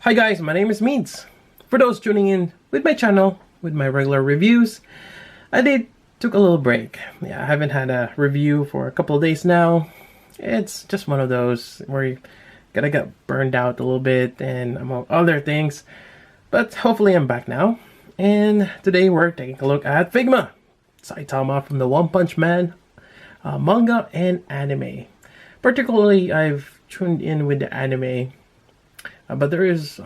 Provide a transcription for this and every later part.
Hi guys, my name is Meads. For those tuning in with my channel, with my regular reviews, I took a little break. Yeah, I haven't had a review for a couple of days now. It's just one of those where you gotta get burned out a little bit and among other things. But hopefully I'm back now. And today we're taking a look at Figma, Saitama from the One Punch Man manga and anime. Particularly, I've tuned in with the anime. But there is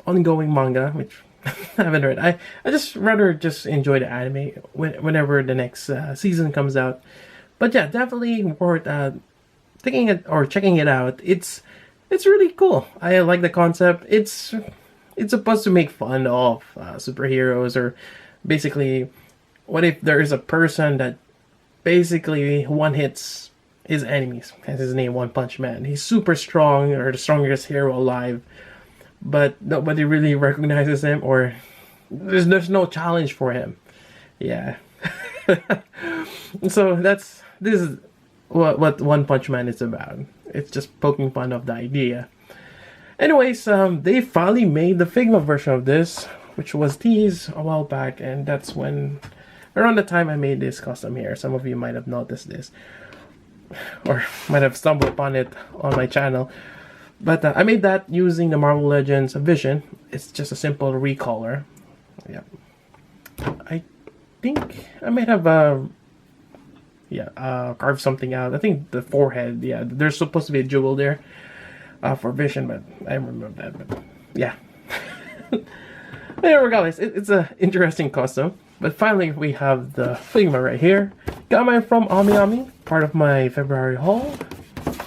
ongoing manga, which I haven't read. I just rather just enjoy the anime whenever the next season comes out. But yeah, definitely worth taking it or checking it out. It's really cool. I like the concept. It's supposed to make fun of superheroes, or basically, what if there is a person that basically one hits his enemies, hence his name, One Punch Man. He's super strong, or the strongest hero alive, but nobody really recognizes him, or there's no challenge for him. Yeah. So this is what One Punch Man is about. It's just poking fun of the idea. Anyways, they finally made the Figma version of this, which was teased a while back, and that's when around the time I made this custom here. Some of you might have noticed this, or might have stumbled upon it on my channel. But I made that using the Marvel Legends Vision. It's just a simple recolor. Yeah, I think I might have carved something out. I think the forehead. Yeah, there's supposed to be a jewel there for Vision, but I removed that. But yeah. Anyway, regardless, it's an interesting custom. But finally, we have the Figma right here. Got mine from Amiami, part of my February haul.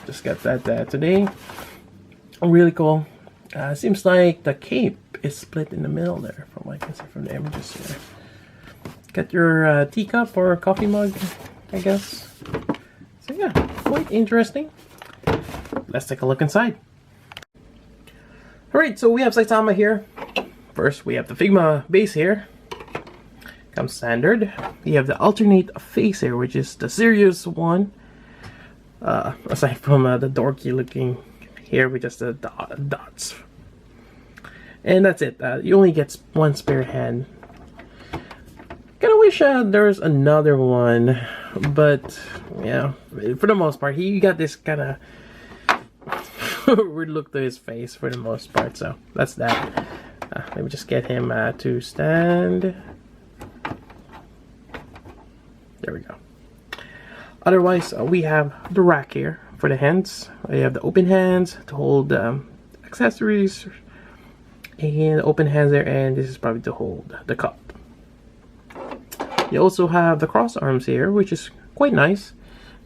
Just got that today. Really cool. Seems like the cape is split in the middle there, from what I can see from the images here. Got your teacup or coffee mug, I guess. So yeah, quite interesting. Let's take a look inside. Alright, so we have Saitama here. First, we have the Figma base here. Comes standard. You have the alternate face here, which is the serious one. Aside from the dorky looking here with just the dots. And that's it. You only get one spare hand. Kinda wish there's another one, but yeah, for the most part, he got this kind of weird look to his face for the most part. So that's that. Let me just get him to stand. There we go. Otherwise, we have the rack here for the hands. You have the open hands to hold accessories, and open hands there, and this is probably to hold the cup. You also have the cross arms here, which is quite nice.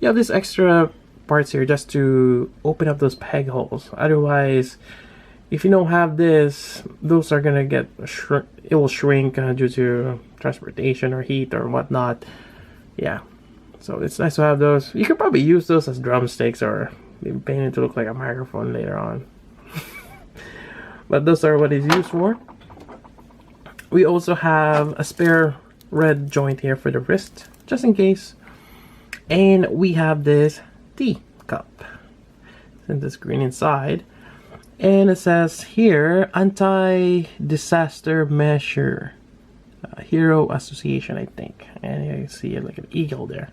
You have this extra parts here just to open up those peg holes. Otherwise, if you don't have this, those are gonna get it will shrink due to transportation or heat or whatnot. Yeah, so it's nice to have those. You could probably use those as drumsticks, or maybe paint it to look like a microphone later on. But those are what it's used for. We also have a spare red joint here for the wrist, just in case. And we have this tea cup. Since it's green inside. And it says here, anti-disaster measure. Hero Association, I think. And you see like an eagle there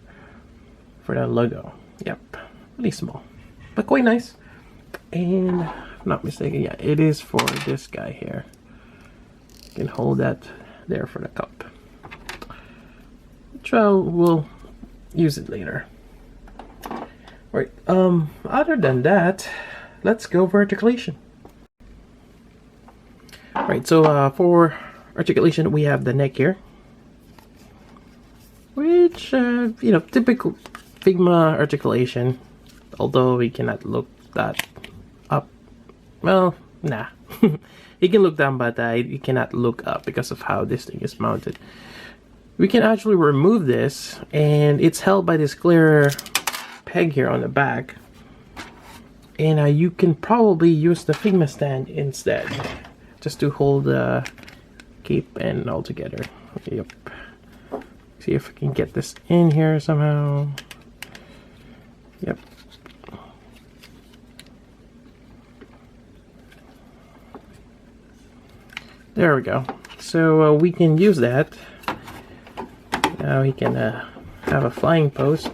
for that logo. Yep, really small, but quite nice. And if I'm not mistaken, yeah, it is for this guy here. You can hold that there for the cup, which we'll use it later. Right. Other than that, let's go for articulation. Right. So for articulation, we have the neck here, which you know, typical Figma articulation, although we cannot look that up. Well, nah. You can look down, but you cannot look up because of how this thing is mounted. We can actually remove this, and it's held by this clear peg here on the back, and you can probably use the Figma stand instead, just to hold the cape and all together. Yep. See if I can get this in here somehow. Yep. There we go. So we can use that. Now he can have a flying pose.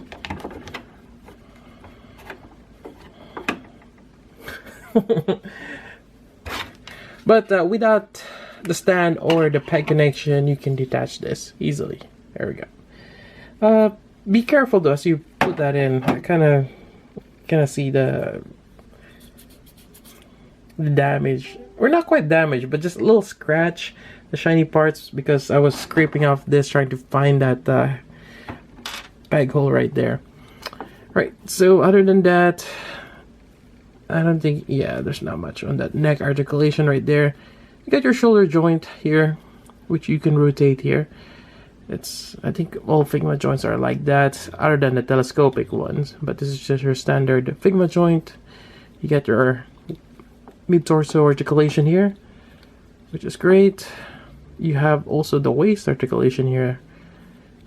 But without the stand or the peg connection, you can detach this easily. There we go. Be careful though as you put that in. I kind of see the damage, or not quite damage, but just a little scratch, the shiny parts, because I was scraping off this trying to find that peg hole right there. Right. So other than that, I don't think, yeah, there's not much on that neck articulation right there. You got your shoulder joint here, which you can rotate here. It's, I think all Figma joints are like that, other than the telescopic ones. But this is just your standard Figma joint. You get your mid-torso articulation here, which is great. You have also the waist articulation here.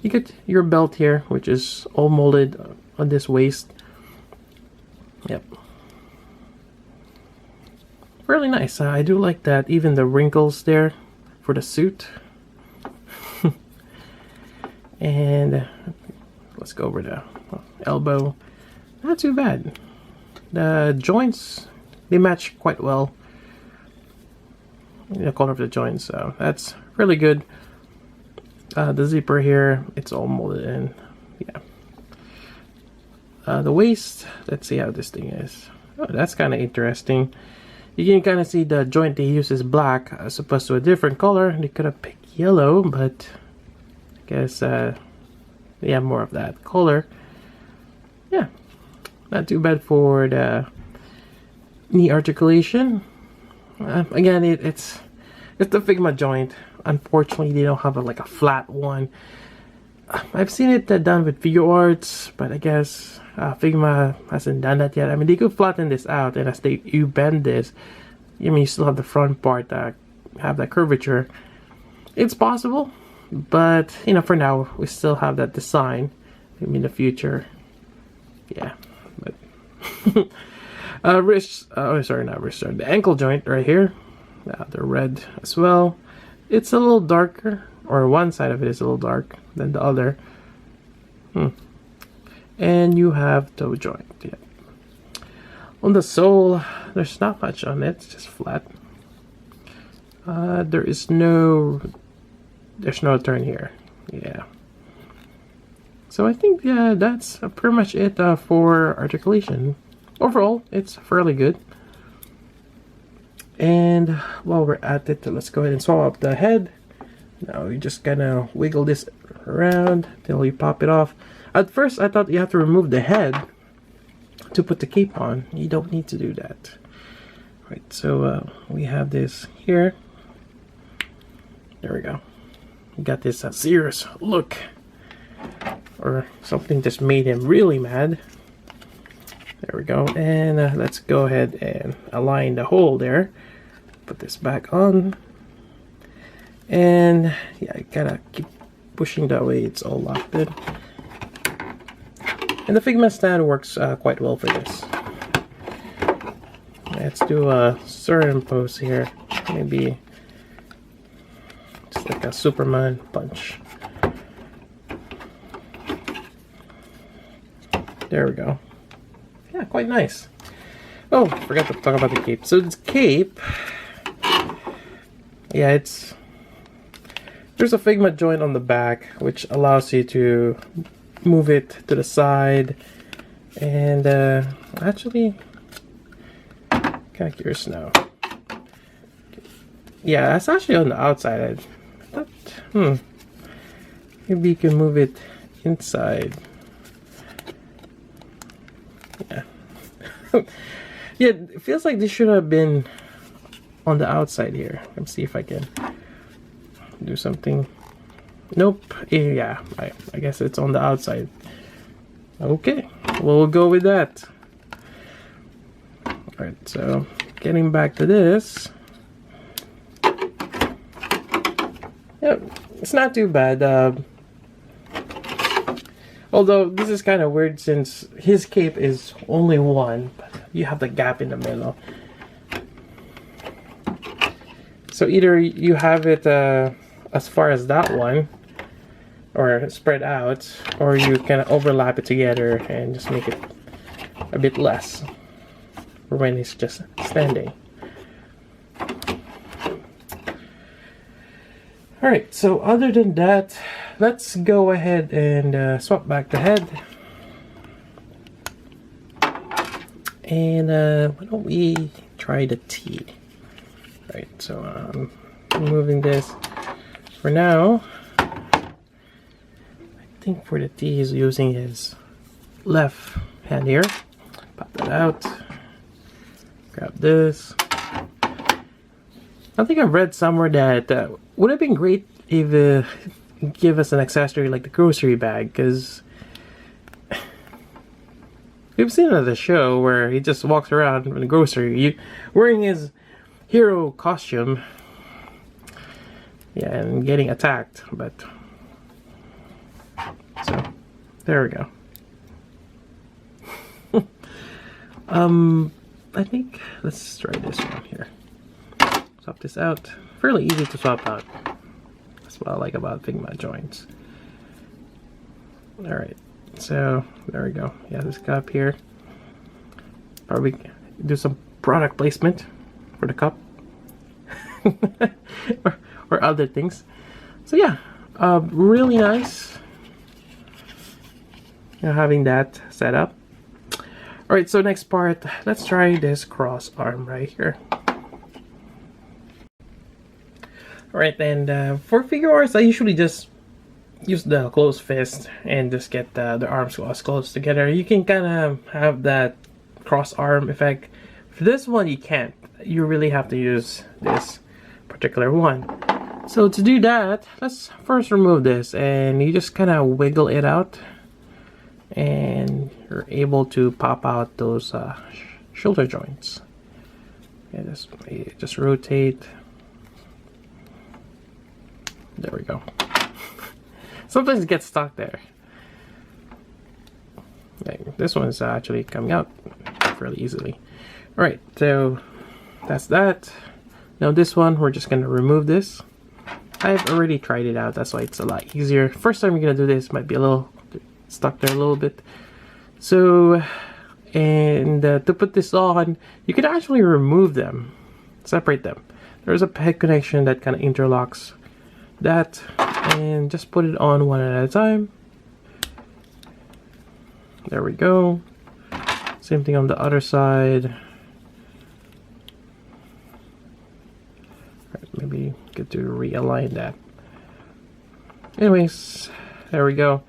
You get your belt here, which is all molded on this waist. Yep. Really nice. I do like that. Even the wrinkles there for the suit. And let's go over the elbow. Not too bad. The joints, they match quite well. The color of the joints, so that's really good. The zipper here, it's all molded in. Yeah. The waist, let's see how this thing is. Oh, that's kind of interesting. You can kind of see the joint they use is black as opposed to a different color. They could have picked yellow, but I guess they have more of that color. Yeah, not too bad for the knee articulation. Again, it's the Figma joint. Unfortunately, they don't have like a flat one. I've seen it done with figure arts, but I guess Figma hasn't done that yet. I mean, they could flatten this out, and as you bend this, I mean, you still have the front part have that curvature. It's possible, but you know, for now, we still have that design. Maybe in the future, yeah. But wrist, oh sorry, not wrist, sorry, the ankle joint right here. They're red as well. It's a little darker, or one side of it is a little dark than the other. And you have toe joint. Yeah. On the sole, there's not much on it. It's just flat. There's no turn here. Yeah. So I think, yeah, that's pretty much it for articulation. Overall, it's fairly good. And while we're at it, let's go ahead and swap up the head. Now you just gonna wiggle this around till you pop it off. At first, I thought you have to remove the head to put the cape on. You don't need to do that. Right, so we have this here. There we go. You got this serious look, or something just made him really mad. There we go. And let's go ahead and align the hole there. Put this back on. And yeah, I gotta keep pushing that way. It's all locked in. And the Figma stand works quite well for this. Let's do a certain pose here. Maybe just like a Superman punch. There we go. Yeah, quite nice. Oh, forgot to talk about the cape. So this cape, yeah, there's a Figma joint on the back which allows you to move it to the side, and actually kind of curious now. Yeah, that's actually on the outside. I thought, maybe you can move it inside. Yeah. Yeah, it feels like this should have been on the outside here. Let's see if I can do something. Nope. Yeah, I guess it's on the outside. Okay, we'll go with that. Alright, so getting back to this. Yeah, it's not too bad. Although this is kind of weird since his cape is only one, but you have the gap in the middle. So either you have it as far as that one, or spread out, or you can overlap it together and just make it a bit less for when it's just standing. Alright, so other than that, let's go ahead and swap back the head. And why don't we try the T? Right, so I'm removing this for now. I think for the T he's using his left hand here. Pop that out. Grab this. I think I've read somewhere that would have been great if give us an accessory like the grocery bag, because we've seen it at the show where he just walks around in the grocery wearing his hero costume, yeah, and getting attacked. But so there we go. I think let's try this one here. Swap this out. Fairly easy to swap out. That's what I like about Figma joints. Alright, so there we go. Yeah, this cup here. Probably do some product placement for the cup. or other things. So yeah, really nice, you know, having that set up. Alright, so next part, let's try this cross arm right here. Alright, and for figure arts, I usually just use the closed fist and just get the arms as close together. You can kind of have that cross arm effect. For this one, you can't. You really have to use this particular one. So to do that, let's first remove this, and you just kind of wiggle it out, and you're able to pop out those shoulder joints. Yeah, just rotate. There we go. Sometimes it gets stuck there. Okay, this one is actually coming out fairly easily. Alright, so that's that. Now this one, we're just gonna remove this. I've already tried it out, that's why it's a lot easier. First time you're gonna do this, might be a little stuck there a little bit. So, and to put this on, you can actually remove them, separate them. There's a peg connection that kind of interlocks that, and just put it on one at a time. There we go. Same thing on the other side. Right, maybe get to realign that. Anyways, there we go.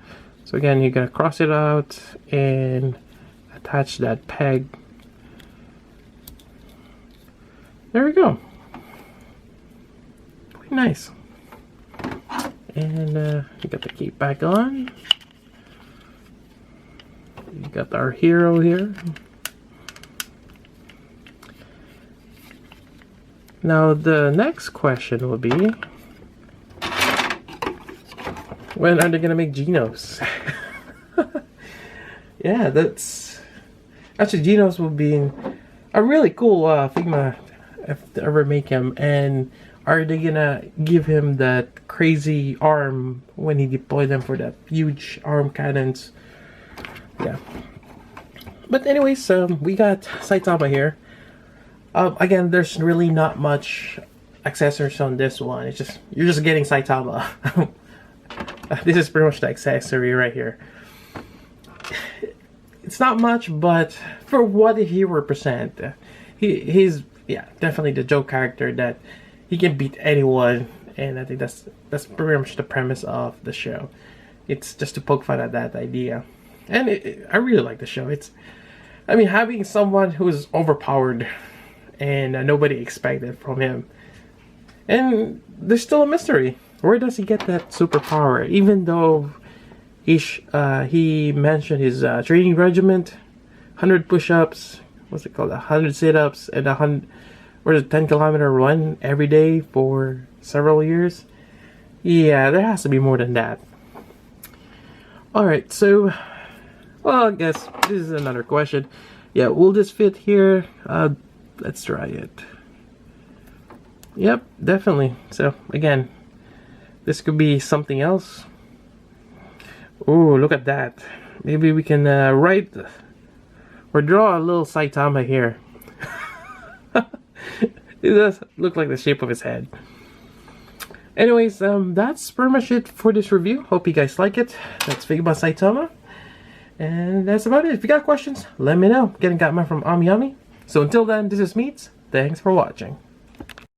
So again, you're gonna cross it out and attach that peg. There we go. Pretty nice. And you got the cape back on. You got our hero here. Now the next question will be, when are they gonna make Genos? Yeah, that's actually, Genos will be a really cool Figma if they ever make him. And are they gonna give him that crazy arm when he deployed them for that huge arm cannons? Yeah. But anyways, we got Saitama here. Again, there's really not much accessories on this one. It's just, you're just getting Saitama. This is pretty much the accessory right here. It's not much, but for what he represents, he's yeah, definitely the joke character that he can beat anyone, and I think that's pretty much the premise of the show. It's just to poke fun at that idea, and I really like the show. I mean, having someone who's overpowered and nobody expected from him, and there's still a mystery. Where does he get that superpower? Even though he mentioned his training regimen, 100 push-ups, what's it called, 100 sit-ups, and 10-kilometer run every day for several years. Yeah, there has to be more than that. Alright, so, well, I guess this is another question. Yeah, will this fit here? Let's try it. Yep, definitely. So again, this could be something else. Oh, look at that. Maybe we can write or draw a little Saitama here. It does look like the shape of his head. Anyways, that's pretty much it for this review. Hope you guys like it. That's Figma Saitama. And that's about it. If you got questions, let me know. Getting got mine from Amiami. So until then, this is Meats. Thanks for watching.